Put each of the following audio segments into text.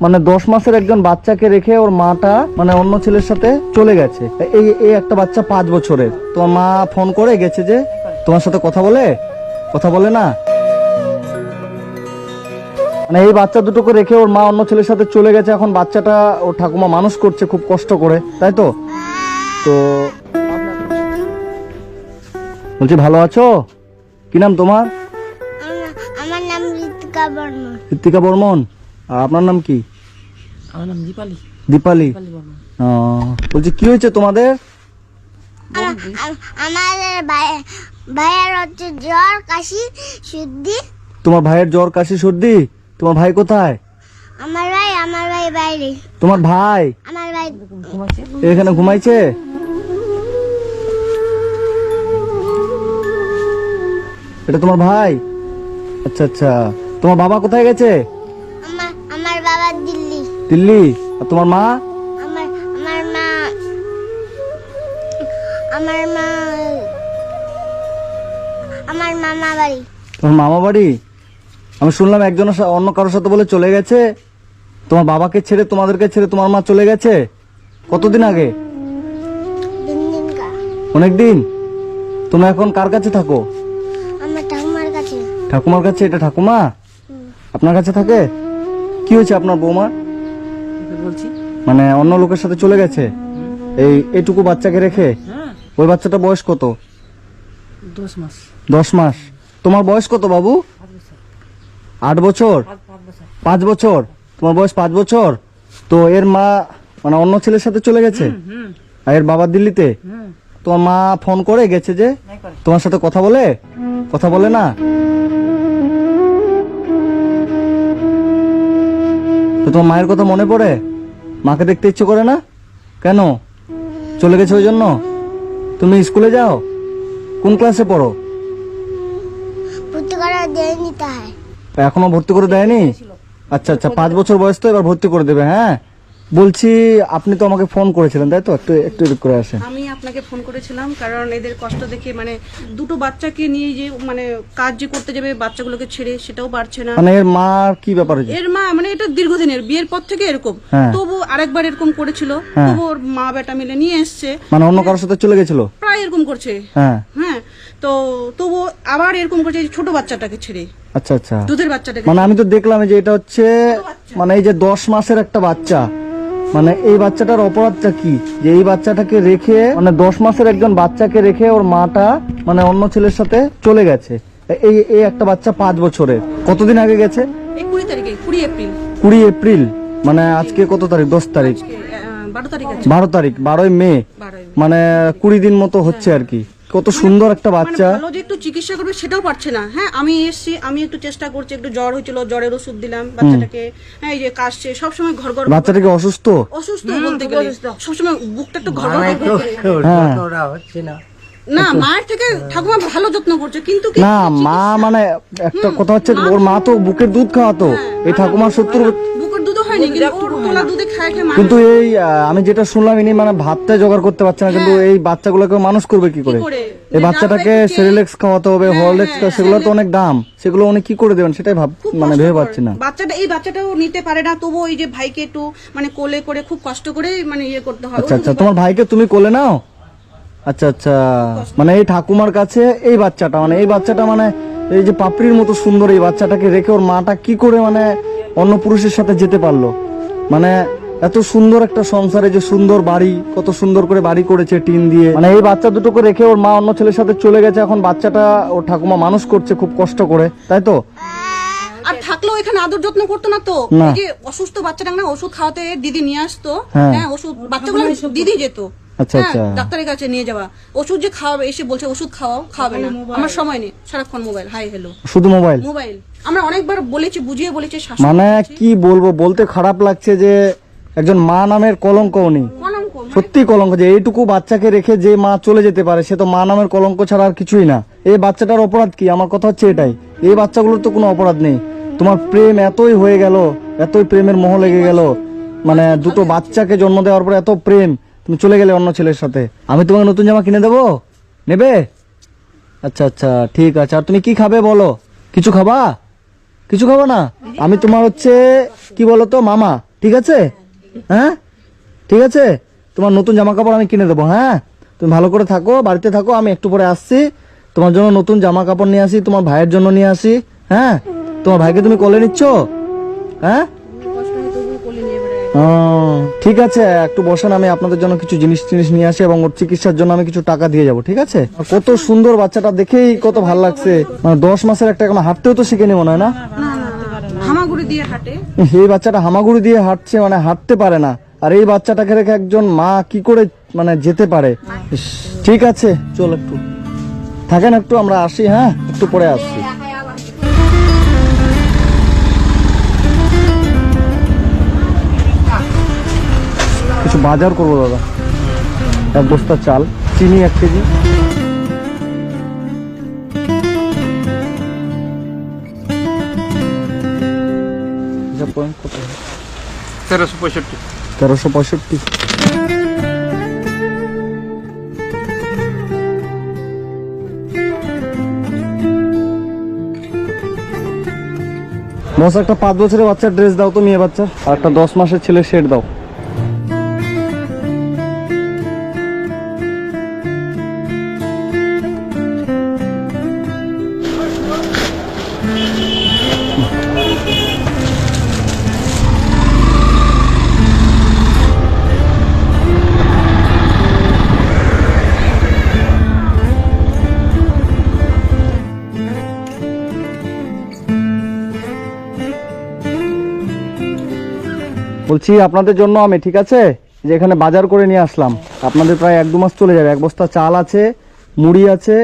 মানে 10 মাসের একজন বাচ্চাকে রেখে ওর মাটা মানে অন্য ছেলের সাথে চলে গেছে। এই একটা বাচ্চা 5 বছরের। তোমার মা ফোন করে গেছে যে তোমার সাথে কথা বলে না, মানে এই বাচ্চা দুটোকে রেখে ওর মা অন্য ছেলের সাথে চলে গেছে। এখন বাচ্চাটা ওর ঠাকুমা মানুষ করছে খুব কষ্ট করে, তাই তো? তো বলছি, ভালো আছো? কি নাম তোমার? আমার নাম ঋতিকা বর্মন। ঋতিকা বর্মন। আর আপনার নাম কি? আমার নাম দীপালি। দীপালি। বর্মন। বলছি, কি হয়েছে তোমাদের? আমাদের ভাইয়ের হচ্ছে জ্বর, কাশি, সর্দি। তোমার ভাইয়ের জ্বর, কাশি, সর্দি। তোমার ভাই কোথায়? আমার ভাই বাইরে। তোমার ভাই আমার ভাই এখানে ঘুমাইছে? এটা তোমার ভাই? আচ্ছা আচ্ছা। তোমার বাবা কোথায় গেছে? আমার বাবা দিল্লি। দিল্লি। আর তোমার মা? আমার মা আমার মামা বাড়ি। তোমার মামা বাড়ি? আমি শুনলাম একজনের অন্য কারোর সাথে বলে চলে গেছে। তোমার বাবাকে ছেড়ে, তোমাদেরকে ছেড়ে তোমার মা চলে গেছে? কতদিন আগে? দিন কা অনেকদিন। তোমরা এখন কার কাছে থাকো? আমার ঠাকুমার কাছে। ঠাকুমার কাছে। এটা ঠাকুমা আপনার কাছে থাকে? কি হয়েছে আপনার বৌমা? বলছি মানে অন্য লোকের সাথে চলে গেছে এইটুকু বাচ্চাকে রেখে? হ্যাঁ, ওই বাচ্চাটা বয়স কত? 10 মাস। 10 মাস। তোমার বয়স কত বাবু? 8 বছর। 5 বছর। তোমার বয়স 5 বছর। তো এর মা মানে অন্য ছেলের সাথে চলে গেছে, আর এর বাবা দিল্লিতে। তোমার মা ফোন করে গেছে যে তোমার সাথে কথা বলে না? তো তোমার মায়ের কথা মনে পড়ে? মাকে দেখতে ইচ্ছে করে না? কেন চলে গেছে? ওই জন্য? তুমি স্কুলে যাও? কোন ক্লাসে পড়ো? ভর্তি করা দেয়নি তাই। এখনো ভর্তি করে দেয়নি? আচ্ছা আচ্ছা, 5 বছর বয়স তো, এবার ভর্তি করে দেবে। হ্যাঁ, বলছি আপনি তো আমাকে ফোন করেছিলেন, তাই তো? একটু করে আসেন। আমি আপনাকে ফোন করেছিলাম কারণ এদের কষ্ট দেখে, মানে দুটো বাচ্চাকে নিয়ে যে মানে কাজ যে করতে যাবে বাচ্চাগুলোকে ছেড়ে, সেটাও পারছে না। মানে এর মার কি ব্যাপার হয়েছে? এর মা মানে এটা দীর্ঘদিনের, বিয়ের পর থেকে এরকম। হ্যাঁ। তবু আরেকবার এরকম করেছিল, হ্যাঁ। তবু ওর মা বেটা মিলে নিয়ে এসছে। মানে অন্য কারোর সাথে চলে গেছিল? প্রায় এরকম করছে। হ্যাঁ। হ্যাঁ, তো তবু আবার এরকম করছে এই ছোট বাচ্চাটাকে ছেড়ে, আচ্ছা আচ্ছা। দুধের বাচ্চাটাকে। মানে আমি তো দেখলাম যে এটা হচ্ছে মানে এই যে 10 মাসের একটা বাচ্চা, মানে এই বাচ্চাটার অপরাধটা কি যে এই বাচ্চাটাকে রেখে, মানে 10 মাসের একজন বাচ্চাকে রেখে ওর মাটা মানে অন্য ছেলের সাথে চলে গেছে। এই একটা বাচ্চা 5 বছরের। কতদিন আগে গেছে? এই 20 তারিখে, 20 এপ্রিল। 20 এপ্রিল। মানে আজকে কত তারিখ? 10 তারিখ। 12 তারিখ আছে। 12 তারিখ, 12ই মে। 12 মানে 20 দিন মতো হচ্ছে আর কি। কত সুন্দর একটা বাচ্চা। ভালো যে একটু চিকিৎসা করবে সেটাও পারছে না। হ্যাঁ, আমি এসেছি, আমি একটু চেষ্টা করছি, একটু জ্বর হয়েছিল, জ্বরের ওষুধ দিলাম বাচ্চাটাকে। হ্যাঁ, এই যে কাশছে, সবসময় ঘর ঘর। বাচ্চাটা কি অসুস্থ? অসুস্থ বলতে গেলে সবসময় বুকটা একটু ঘর ঘর করে। হ্যাঁ। না, মায়ের থেকে ঠাকুমা ভালো যত্ন করছে, কিন্তু কি না, মা মানে একটা কথা হচ্ছে, ওর মা তো বুকের দুধ খাওয়াতো। এই ঠাকুমার 70। বুকের দুধও হয়নি, কিন্তু ওর তোলা দুধে খায় খায় কিন্তু এই আমি যেটা শুনলাম, ইনি মানে ভাতটা জোগাড় করতে পারছে না। কিন্তু এই বাচ্চাগুলোকে মানুষ করবে কি করে? এই বাচ্চাটাকে সেরিলেক্স খাওয়াতে হবে, হরলিক্স, সেগুলো তো অনেক দাম। সেগুলো উনি কি করে দেবেন সেটাই মানে ভেবে পাচ্ছি না। এই বাচ্চাটাও নিতে পারে না, তবু এই যে ভাইকে একটু মানে কোলে করে খুব কষ্ট করে মানে ইয়ে করতে হয়। আচ্ছা আচ্ছা, তোমার ভাইকে তুমি কোলে নাও? আচ্ছা আচ্ছা। মানে এই ঠাকুমার কাছে এই বাচ্চাটা, মানে এই বাচ্চাটা মানে এই যে পাপড়ির মতো সুন্দর এই বাচ্চাটাকে রেখে ওর মাটা কি করে মানে অন্য পুরুষের সাথে যেতে পারলো? মানে এত সুন্দর একটা সংসারে, যে সুন্দর বাড়ি, কত সুন্দর করে বাড়ি করেছে টিন দিয়ে। মানে এই বাচ্চা দুটোকে রেখে ওর মা অন্য ছেলের সাথে চলে গেছে। এখন বাচ্চাটা ওর ঠাকুমা মানুষ করছে খুব কষ্ট করে, তাই তো? আর থাকলেও এখানে আদর যত্ন করতো না তো। না। এই যে অসুস্থ বাচ্চাটা না, ওষুধ খাওয়াতে দিদি নিয়ে আসতো। হ্যাঁ। হ্যাঁ, ওষুধ বাচ্চাগুলো দিদি যেত। আচ্ছা হ্যাঁ, আচ্ছা। ডাক্তারের কাছে নিয়ে যাওয়া, ওষুধ যে খাওয়াবে, এসে বলছে ওষুধ খাওয়াবে না, আমার সময় নেই, সারাক্ষণ মোবাইল, হাই হ্যালো শুধু মোবাইল। আমরা অনেকবার বলেছি, বুঝিয়ে বলেছি, মানে কি বলবো, বলতে খারাপ লাগছে যে একজন মা নামের কলঙ্ক উনি। সত্যি কলঙ্ক যে এইটুকু বাচ্চাকে রেখে যে মা চলে যেতে পারে, সে তো মা নামের কলঙ্ক ছাড়া আর কিছুই না। এই বাচ্চাটার অপরাধ কি? আমার কথা হচ্ছে এটাই, এই বাচ্চাগুলোর তো কোনো অপরাধ নেই। তোমার প্রেম এতই হয়ে গেল, এতই প্রেমের মোহ লেগে গেল, মানে দুটো বাচ্চাকে জন্ম দেওয়ার পরে এত প্রেম, তুমি চলে গেলে অন্য ছেলের সাথে। আমি তোমাকে নতুন জামা কিনে দেবো, নেবে? আচ্ছা আচ্ছা, ঠিক আছে। আর তুমি কি খাবে বলো? কিছু খাবা? কিছু খাবো না? আমি তোমার হচ্ছে কি বলো তো মামা, ঠিক আছে? হ্যাঁ ঠিক আছে, তোমার নতুন জামা কাপড় আমি কিনে দেবো। হ্যাঁ, তুমি ভালো করে থাকো, বাড়িতে থাকো, আমি একটু পরে আসছি, তোমার জন্য নতুন জামা কাপড় নিয়ে আসি, তোমার ভাইয়ের জন্য নিয়ে আসি। হ্যাঁ, তোমার ভাইকে তুমি কোলে নিচ্ছ? হ্যাঁ, কষ্ট হয় তবুও কোলে নিয়ে বেড়ায়। ও, ঠিক আছে, একটু বসেন, আমি আপনাদের জন্য কিছু জিনিস টিনিস নিয়ে আসি এবং ওর চিকিৎসার জন্য আমি কিছু টাকা দিয়ে যাবো। ঠিক আছে? আর কত সুন্দর বাচ্চাটা, দেখেই কত ভালো লাগছে। মানে 10 মাসের একটা, এখন হাঁটতেও তো শিখেনি মনে হয় না? না না হামাগুড়ি দিয়ে হাঁটে। এই বাচ্চাটা হামাগুড়ি দিয়ে হাঁটছে, মানে হাঁটতে পারে না। আর এই বাচ্চাটাকে রেখে একজন মা কি করে মানে যেতে পারে? ইস, ঠিক আছে, চল একটু থাকেন, একটু আমরা আসি। হ্যাঁ, একটু পরে আসছি। কিছু বাজার করবো দাদা, 1 বস্তা চাল, চিনি 1 কেজি। কত? 1365। 1365। বস, একটা 5 বছরের বাচ্চার ড্রেস দাও তো, মেয়ে বাচ্চার, আর একটা 10 মাসের ছেলে সেট দাও। বলছি আপনাদের জন্য আমি, ঠিক আছে, যে এখানে বাজার করে নিয়ে আসলাম। আপনাদের প্রায় 1-2 মাস চলে যাবে। 1 বস্তা চাল আছে, মুড়ি আছে,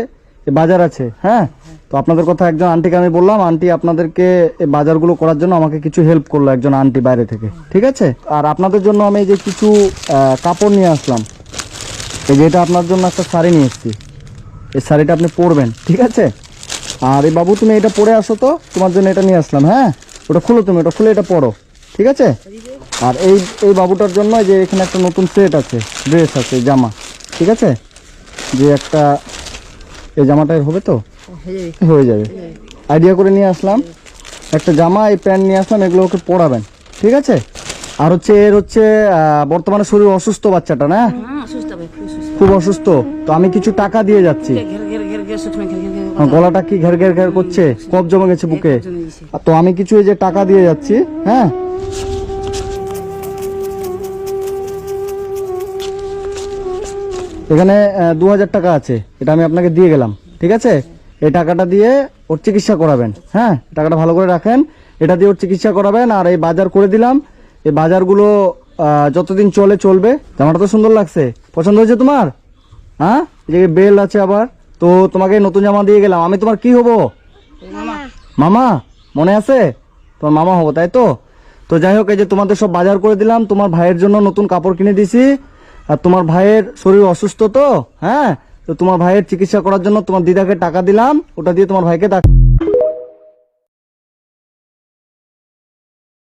বাজার আছে। হ্যাঁ, তো আপনাদের কথা একজন আন্টিকে আমি বললাম, আন্টি আপনাদেরকে এই বাজারগুলো করার জন্য আমাকে কিছু হেল্প করলো, একজন আন্টি বাইরে থেকে। ঠিক আছে? আর আপনাদের জন্য আমি এই যে কিছু কাপড় নিয়ে আসলাম। এই যে এটা আপনার জন্য একটা শাড়ি নিয়ে এসেছি, এই শাড়িটা আপনি পরবেন। ঠিক আছে? আর এই বাবু, তুমি এটা পরে আসো তো, তোমার জন্য এটা নিয়ে আসলাম। হ্যাঁ, ওটা খুলো, তুমি ওটা খুলে এটা পরো। ঠিক আছে? আর এই বাবুটার জন্য যে এখানে একটা নতুন সেট আছে, ড্রেস আছে, জামা। ঠিক আছে? যে একটা, এই জামাটা হবে তো? হয়ে যাবে। আইডিয়া করে নিয়ে আসলাম একটা জামা, এই প্যান্ট নিয়ে আসলাম, এগুলো ওকে পরাবেন। ঠিক আছে? আর হচ্ছে এর হচ্ছে বর্তমানে শরীর অসুস্থ বাচ্চাটা, না? খুব অসুস্থ। তো আমি কিছু টাকা দিয়ে যাচ্ছি। গলাটা কি ঘের ঘের ঘের করছে, কফ জমে গেছে বুকে। তো আমি কিছু এই যে টাকা দিয়ে যাচ্ছি। হ্যাঁ, এখানে 2000 টাকা আছে, এটা আমি আপনাকে দিয়ে গেলাম। ঠিক আছে? এই টাকাটা দিয়ে ওর চিকিৎসা করাবেন। হ্যাঁ, টাকাটা ভালো করে রাখেন, এটা দিয়ে ওর চিকিৎসা করাবেন। আর এই বাজার করে দিলাম, এই বাজারগুলো যতদিন চলবে। জামাটা তো সুন্দর লাগছে, পছন্দ হয়েছে তোমার? হ্যাঁ, এই যে বেল আছে আবার। তো তোমাকে নতুন জামা দিয়ে গেলাম, আমি তোমার কি হব? মামা, মনে আছে? তোমার মামা হবো, তাই তো? তো যাই হোক, এই যে তোমাদের সব বাজার করে দিলাম, তোমার ভাইয়ের জন্য নতুন কাপড় কিনে দিছি। আর তোমার ভাইয়ের শরীর অসুস্থ তো, হ্যাঁ, তো তোমার ভাইয়ের চিকিৎসা করার জন্য তোমার দিদাকে টাকা দিলাম, ওটা দিয়ে তোমার ভাইকে